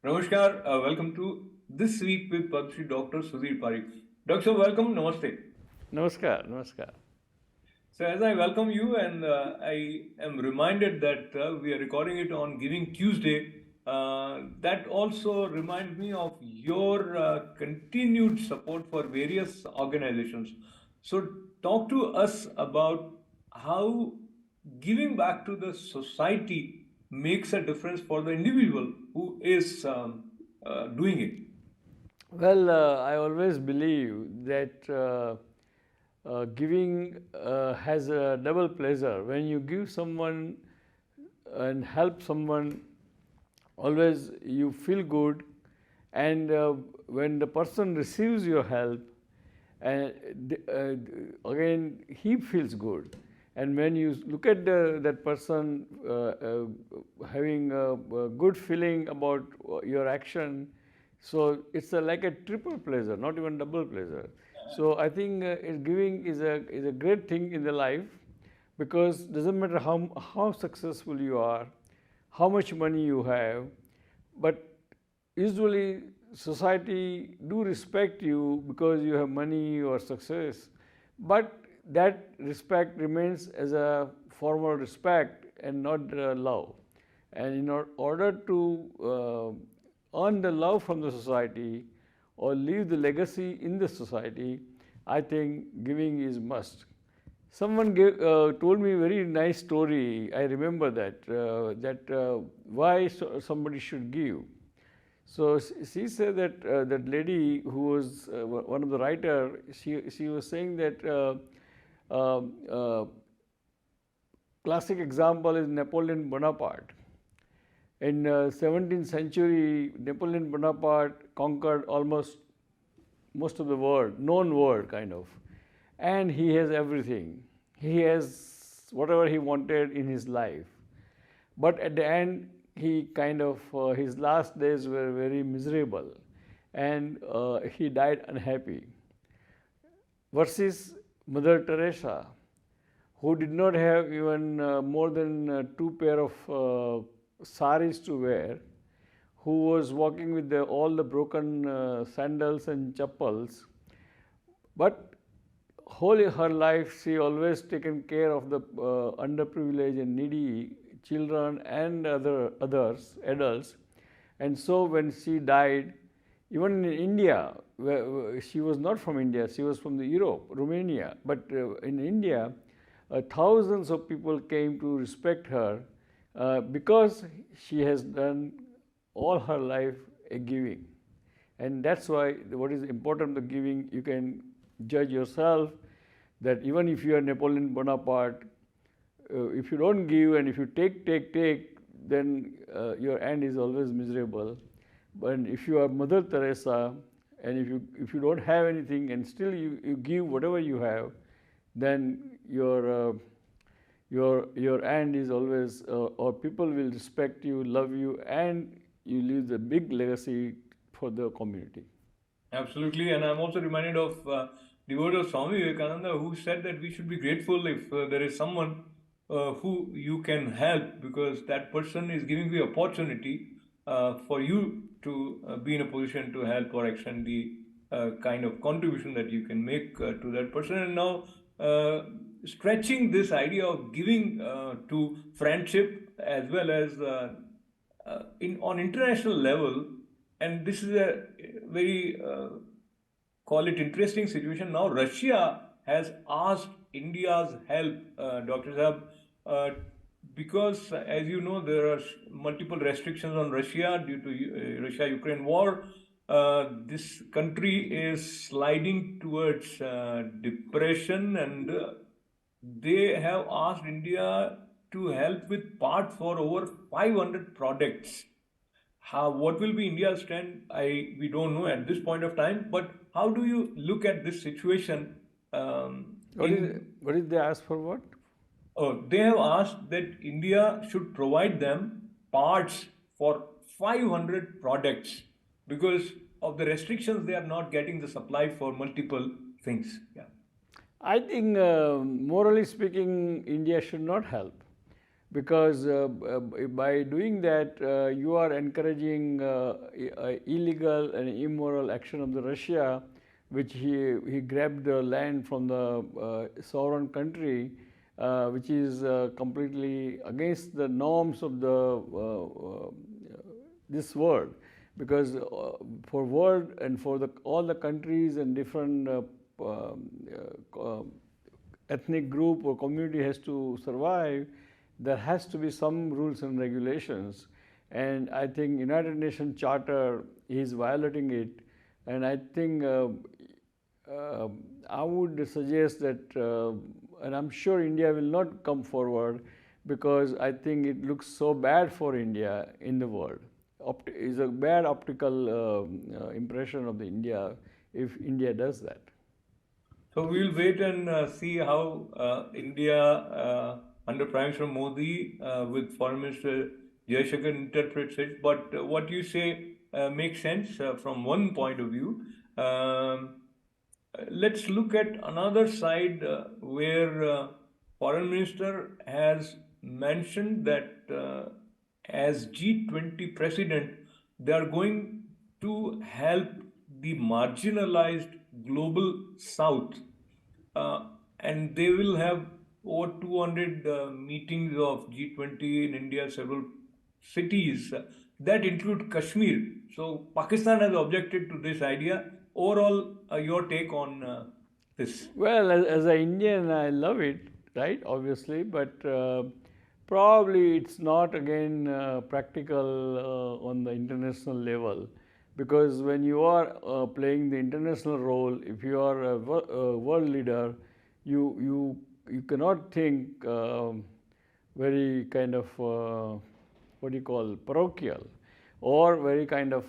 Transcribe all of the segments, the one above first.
Namaskar, welcome to This Week with Padma Shri Dr. Sudhir Parikh. Doctor, welcome, namaste. Namaskar, namaskar. So, as I welcome you, and I am reminded that we are recording it on Giving Tuesday, that also reminds me of your continued support for various organizations. So, talk to us about how giving back to the society makes a difference for the individual who is doing it. Well, I always believe that giving has a double pleasure. When you give someone and help someone, always you feel good, and when the person receives your help, and again he feels good. And when you look at that person having a good feeling about your action, so it's like a triple pleasure, not even double pleasure. So I think giving is a great thing in the life, because doesn't matter how successful you are, how much money you have, but usually society do respect you because you have money or success, but that respect remains as a formal respect and not love. And in order to earn the love from the society or leave the legacy in the society, I think giving is must. Someone told me a very nice story. I remember that why somebody should give. So she said that that lady who was one of the writer, she was saying that uh, uh, classic example is Napoleon Bonaparte. In 17th century, Napoleon Bonaparte conquered almost most of the world, known world kind of, and he has everything. He has whatever he wanted in his life. But at the end, he kind of, his last days were very miserable, and he died unhappy. Versus Mother Teresa, who did not have even more than two pair of saris to wear, who was walking with all the broken sandals and chappals, but whole her life she always taken care of the underprivileged and needy children and others adults. And so when she died, even in India, where she was not from India, she was from the Europe, Romania, but in India, thousands of people came to respect her because she has done all her life a giving. And that's why what is important the giving, you can judge yourself that even if you are Napoleon Bonaparte, if you don't give and if you take, then your end is always miserable. But if you are Mother Teresa, and if you don't have anything and still you give whatever you have, then your end is always, or people will respect you, love you, and you leave the big legacy for the community. Absolutely, and I'm also reminded of the word of Swami Vivekananda, who said that we should be grateful if there is someone who you can help, because that person is giving you opportunity for you to be in a position to help or extend the kind of contribution that you can make to that person. And now stretching this idea of giving to friendship as well as in on international level, and this is a very call it interesting situation. Now Russia has asked India's help, Dr. Saab, uh, because as you know there are multiple restrictions on Russia due to Russia-Ukraine war. This country is sliding towards depression, and they have asked India to help with parts for over 500 products. What will be India's stand? We don't know at this point of time. But how do you look at this situation? What did they ask for? What? They have asked that India should provide them parts for 500 products because of the restrictions. They are not getting the supply for multiple things. Yeah. I think, morally speaking, India should not help, because by doing that you are encouraging illegal and immoral action of the Russia, which he grabbed the land from the sovereign country, which is completely against the norms of the this world, because for world and for all the countries and different ethnic group or community has to survive, there has to be some rules and regulations. And I think United Nations Charter is violating it. And I think I would suggest that, and I'm sure India will not come forward, because I think it looks so bad for India in the world. Is a bad optical impression of the India if India does that. So we'll wait and see how India under Prime Minister Modi with Foreign Minister Jaishankar interprets it. But what you say makes sense from one point of view. Let's look at another side where Foreign Minister has mentioned that as G20 president, they are going to help the marginalized global south, uh, and they will have over 200 meetings of G20 in India, several cities that include Kashmir. So Pakistan has objected to this idea. Overall, your take on this? Well, as an Indian, I love it, right? Obviously, but probably it's not again practical on the international level, because when you are playing the international role, if you are a world leader, you cannot think very kind of what do you call parochial, or very kind of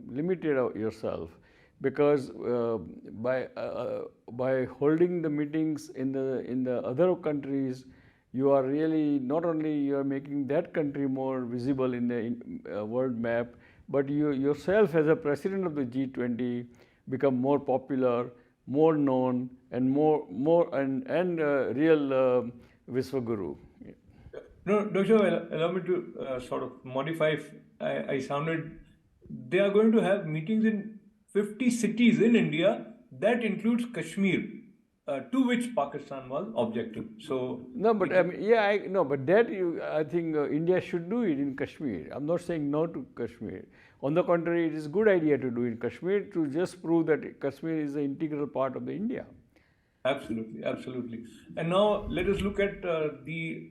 limited yourself, because by holding the meetings in the other countries, you are really not only you are making that country more visible in the world map, but you yourself as a president of the G20 become more popular, more known, and more and real Viswaguru. No, Doctor, allow me to sort of modify. If I sounded, they are going to have meetings in 50 cities in India. That includes Kashmir, to which Pakistan was objective. So No, but it I mean, yeah, no, but that I think India should do it in Kashmir. I'm not saying no to Kashmir. On the contrary, it is a good idea to do in Kashmir to just prove that Kashmir is an integral part of the India. absolutely, absolutely. And now let us look at the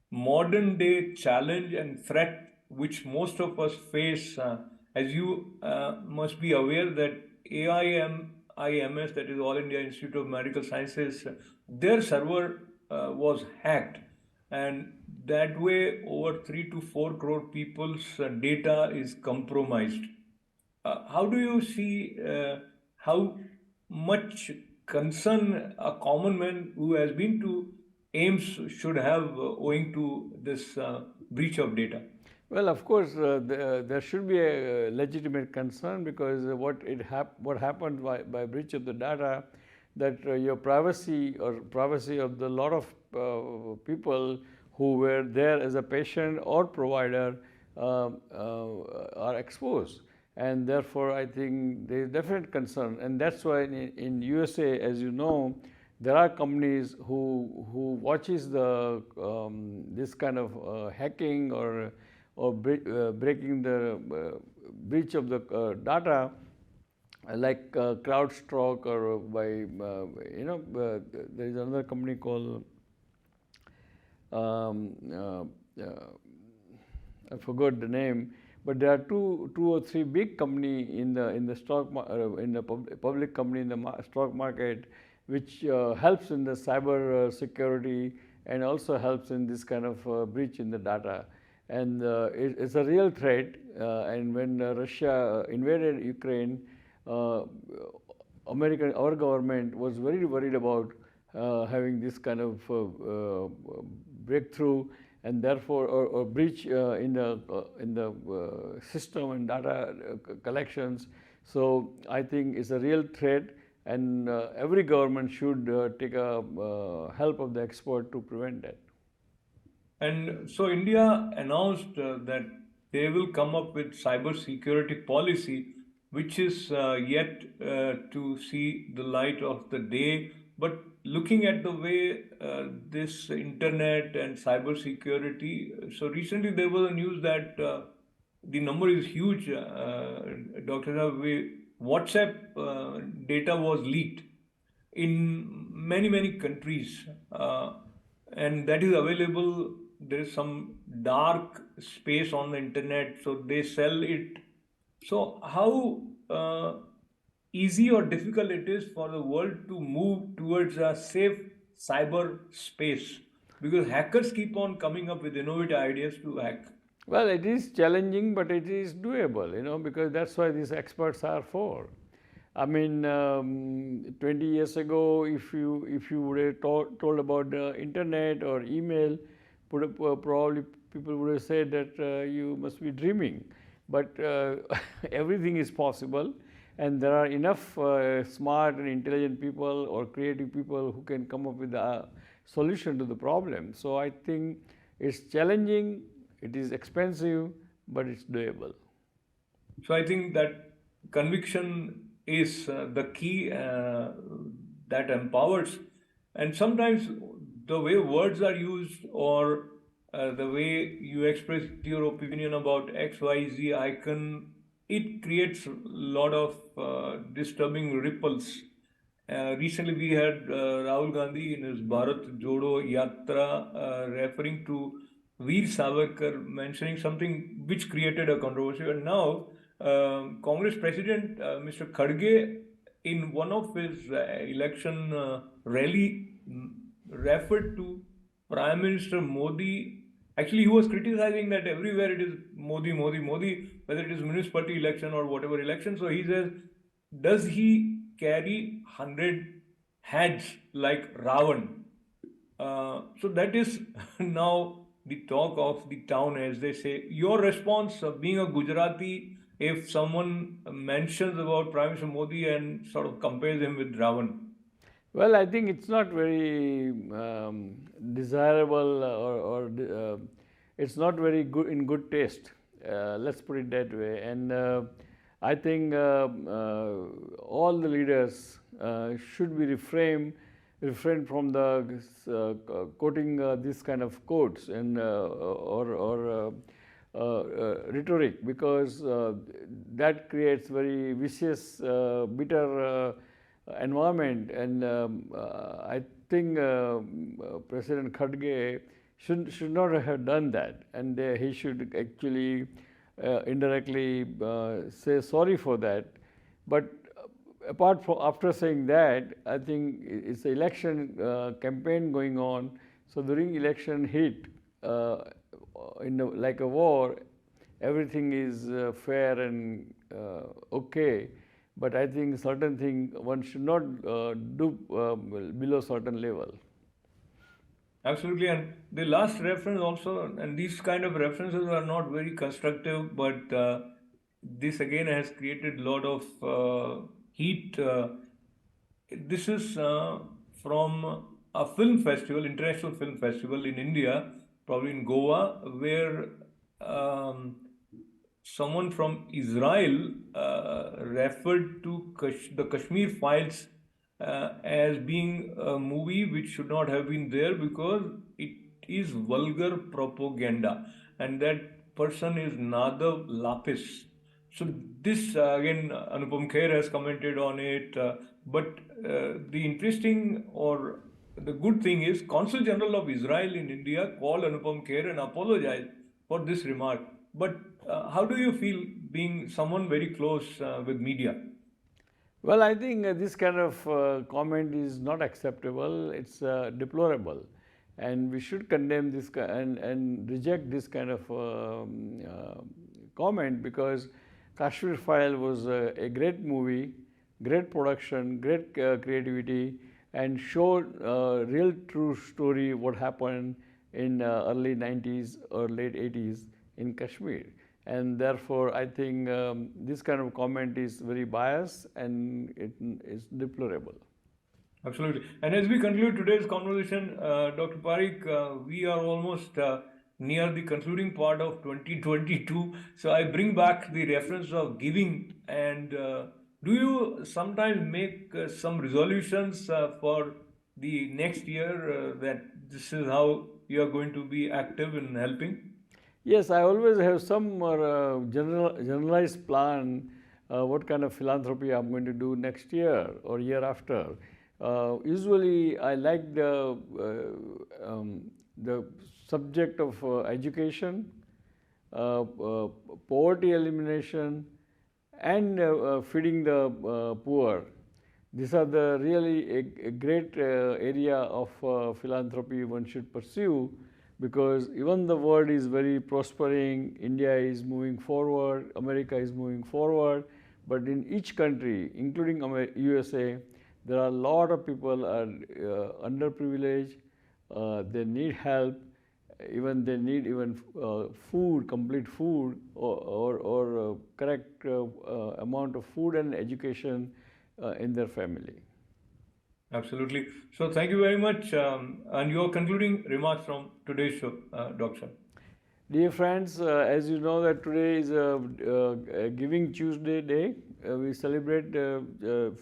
modern day challenge and threat which most of us face. As you must be aware that AIMIMS, that is All India Institute of Medical Sciences, their server was hacked, and that way over 3 to 4 crore people's data is compromised. How do you see how much concern a common man who has been to AIMS should have owing to this breach of data? Well, of course, there should be a legitimate concern, because what happened by breach of the data, that your privacy or privacy of the lot of people who were there as a patient or provider are exposed, and therefore I think there is definite concern, and that's why in USA, as you know, there are companies who watches the this kind of hacking or breaking the breach of the data, like CrowdStrike, or by there is another company called um, uh, uh, I forgot the name, but there are two or three big company in the stock in the public company in the stock market, which helps in the cyber security, and also helps in this kind of breach in the data. And it's a real threat. And when Russia invaded Ukraine, uh, our government was very worried about having this kind of breakthrough, and therefore or breach in the system and data collections. So I think it's a real threat, and every government should take a help of the expert to prevent that. And so India announced that they will come up with cyber security policy, which is yet to see the light of the day. But looking at the way this internet and cyber security, so recently there was a news that the number is huge. Dr. Ravi, WhatsApp data was leaked in many countries, and that is available. There is some dark space on the internet, so they sell it. So how easy or difficult it is for the world to move towards a safe cyber space, because hackers keep on coming up with innovative ideas to hack. Well, it is challenging, but it is doable, because that's why these experts are for. I mean, 20 years ago, if you would have told about the internet or email, probably people would have said that you must be dreaming. But everything is possible, and there are enough smart and intelligent people or creative people who can come up with a solution to the problem. So I think it's challenging, it is expensive, but it's doable. So I think that conviction is the key that empowers. And sometimes the way words are used, or the way you express your opinion about XYZ icon, it creates a lot of disturbing ripples. Recently, we had Rahul Gandhi in his Bharat Jodo Yatra referring to Veer Savarkar, mentioning something which created a controversy. And now, Congress President Mr. Khadge, in one of his election rally, referred to Prime Minister Modi. Actually, he was criticizing that everywhere it is Modi, Modi, Modi, whether it is municipality election or whatever election. So he says, does he carry 100 heads like Ravan? So that is now the talk of the town, as they say. Your response, being a Gujarati, if someone mentions about Prime Minister Modi and sort of compares him with Ravan. Well, I think it's not very desirable, or it's not very good in good taste. Let's put it that way. And I think all the leaders should be refrain from the quoting this kind of quotes and rhetoric, because that creates very vicious, bitter environment. And I think President Khadge should not have done that, and he should actually indirectly say sorry for that. But apart from after saying that, I think it's an election campaign going on. So during election heat, like a war, everything is fair and okay. But I think certain thing one should not do below certain level. Absolutely, and the last reference also, and these kind of references are not very constructive, but this again has created a lot of heat. This is from a film festival, international film festival in India, probably in Goa, where um, someone from Israel referred to the Kashmir Files as being a movie which should not have been there because it is vulgar propaganda, and that person is Nadav Lapis. So this again, Anupam Kher has commented on it, but the interesting or the good thing is Consul General of Israel in India called Anupam Kher and apologized for this remark. But how do you feel being someone very close with media? Well, I think this kind of comment is not acceptable. It's deplorable, and we should condemn this and reject this kind of comment, because Kashmir File was a great movie, great production, great creativity, and showed real true story what happened in early 90s or late 80s in Kashmir. And therefore, I think this kind of comment is very biased and it is deplorable. Absolutely. And as we conclude today's conversation, Dr. Parikh, we are almost near the concluding part of 2022. So I bring back the reference of giving. And do you sometimes make some resolutions for the next year that this is how you are going to be active in helping? Yes, I always have some generalized plan what kind of philanthropy I'm going to do next year or year after. Usually, I like the subject of education, poverty elimination, and feeding the poor. These are the really a great area of philanthropy one should pursue, because even the world is very prospering, India is moving forward, America is moving forward, but in each country, including USA, there are a lot of people are underprivileged, they need help, even they need even food, complete food, or correct amount of food and education in their family. Absolutely. So thank you very much. And your concluding remarks from today's show, Doctor. Dear friends, as you know that today is a Giving Tuesday day. We celebrate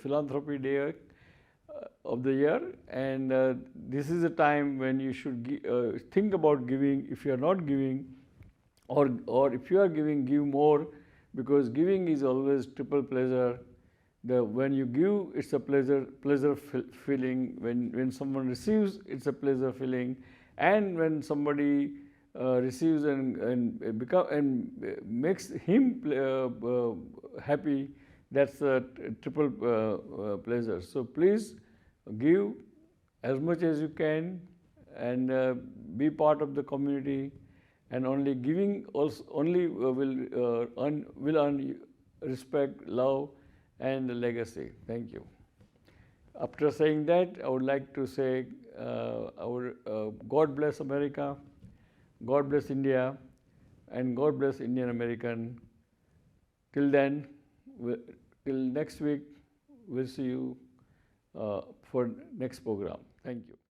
Philanthropy Day of the year, and this is a time when you should think about giving. If you are not giving, or if you are giving, give more, because giving is always triple pleasure. When you give, it's a pleasure feeling. When someone receives, it's a pleasure feeling, and when somebody receives and makes him happy, that's a triple pleasure. So please give as much as you can, and be part of the community. And only giving also only will earn respect, love, and legacy. Thank you. After saying that, I would like to say God bless America, God bless India, and God bless Indian American. Till then, till next week, we'll see you for next program. Thank you.